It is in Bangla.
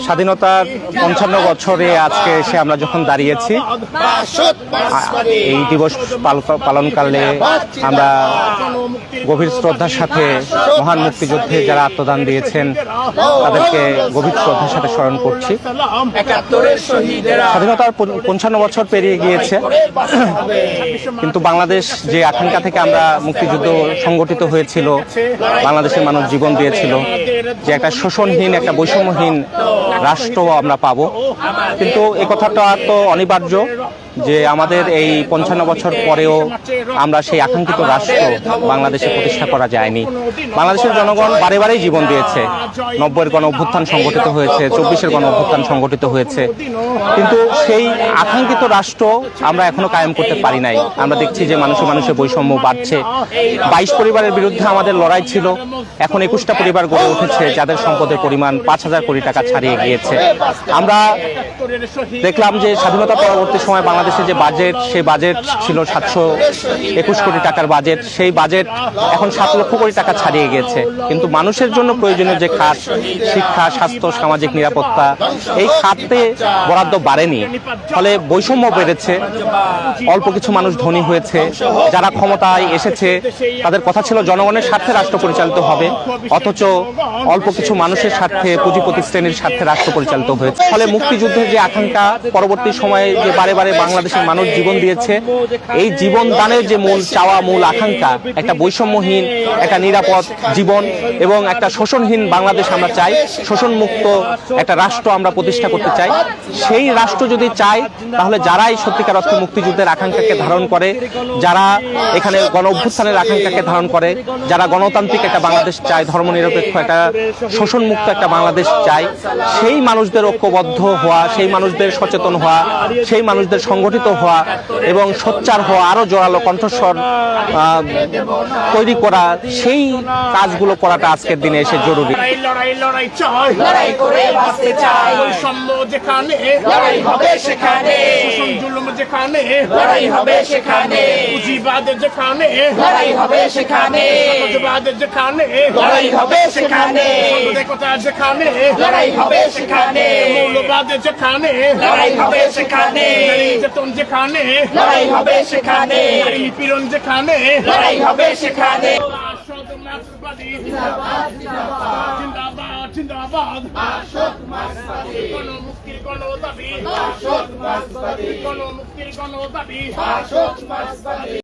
স্বাধীনতার ৫৫ বছরে আজকে এসে আমরা যখন দাঁড়িয়েছি, এই দিবস পালনকালে আমরা গভীর শ্রদ্ধার সাথে মহান মুক্তিযুদ্ধে যারা আত্মদান দিয়েছেন তাদেরকে গভীর শ্রদ্ধার সাথে স্মরণ করছি। স্বাধীনতার ৫৫ বছর পেরিয়ে গিয়েছে, কিন্তু বাংলাদেশ যে আকাঙ্ক্ষা থেকে আমরা মুক্তিযুদ্ধ সংগঠিত হয়েছিল, বাংলাদেশের মানুষ জীবন দিয়েছিল, যে একটা শোষণহীন, একটা বৈষম্যহীন রাষ্ট্র আমরা পাবো, কিন্তু এই কথাটা তো অনিবার্য যে আমাদের এই ৫৫ বছর পরেও আমরা সেই আকাঙ্ক্ষিত রাষ্ট্র বাংলাদেশে প্রতিষ্ঠা করা যায়নি। বাংলাদেশের জনগণ বারে বারেই জীবন দিয়েছে। ৯০-এর গণ অভ্যুত্থান সংগঠিত হয়েছে, ২৪-এর গণ অভ্যুত্থান সংগঠিত হয়েছে, কিন্তু সেই আকাঙ্ক্ষিত রাষ্ট্র আমরা এখনো কায়েম করতে পারি নাই। আমরা দেখছি যে মানুষে মানুষে বৈষম্য বাড়ছে। ২২ পরিবারের বিরুদ্ধে আমাদের লড়াই ছিল, এখন ২১টা পরিবার গড়ে উঠেছে যাদের সম্পদের পরিমাণ ৫,০০০ কোটি টাকা ছাড়িয়ে গিয়েছে। আমরা দেখলাম যে স্বাধীনতা পরবর্তী সময় বাংলাদেশের যে বাজেট, সেই বাজেট ছিল ৭২১ কোটি টাকার বাজেট, সেই বাজেট এখন ৭ লক্ষ কোটি টাকা ছাড়িয়ে গেছে। কিন্তু মানুষের জন্য প্রয়োজনীয় যে খাত, শিক্ষা, স্বাস্থ্য, সামাজিক নিরাপত্তা, এই খাতে বরাদ্দ বাড়েনি, ফলে বৈষম্য বেড়েছে। অল্প কিছু মানুষ ধনী হয়েছে, যারা ক্ষমতায় এসেছে তাদের কথা ছিল জনগণের স্বার্থে রাষ্ট্র পরিচালিত হবে, অথচ অল্প কিছু মানুষের স্বার্থে, পুঁজিপতি শ্রেণীর স্বার্থে রাষ্ট্র পরিচালিত হয়েছে। ফলে মুক্তিযুদ্ধের যে আকাঙ্ক্ষা, পরবর্তী সময়ে যে বারে বারে বাংলাদেশের মানুষ জীবন দিয়েছে, এই জীবন দানের যে মূল চাওয়া, মূল আকাঙ্ক্ষা, একটা বৈষম্যহীন, একটা নিরাপদ জীবন এবং একটা শোষণহীন বাংলাদেশ আমরা চাই, শোষণমুক্ত একটা রাষ্ট্র আমরা প্রতিষ্ঠা করতে চাই। সেই রাষ্ট্র যদি চাই, তাহলে যারাই সত্যিকার অর্থে মুক্তিযুদ্ধের আকাঙ্ক্ষাকে ধারণ করে, যারা এখানে গণ অভ্যুত্থানের আকাঙ্ক্ষাকে ধারণ করে, যারা গণতান্ত্রিক একটা বাংলাদেশ চায়, ধর্মনিরপেক্ষ একটা শোষণমুক্ত একটা বাংলাদেশ চায়, সেই মানুষদের ঐক্যবদ্ধ হওয়া, সেই মানুষদের সচেতন হওয়া, সেই মানুষদের সংগঠিত হওয়া এবং সোচ্চার হওয়া, আরো জোরালো কণ্ঠস্বর তৈরি করা, সেই কাজগুলো করাটা আজকের দিনে এসে জরুরি। যেখানে লড়াই হবে সেখানে, নিপীড়ন যেখানে লড়াই হবে সেখানে। জিন্দাবাদ জিন্দাবাদ, গণমুক্তির গণদাবি, গণমুক্তির গণদাবি।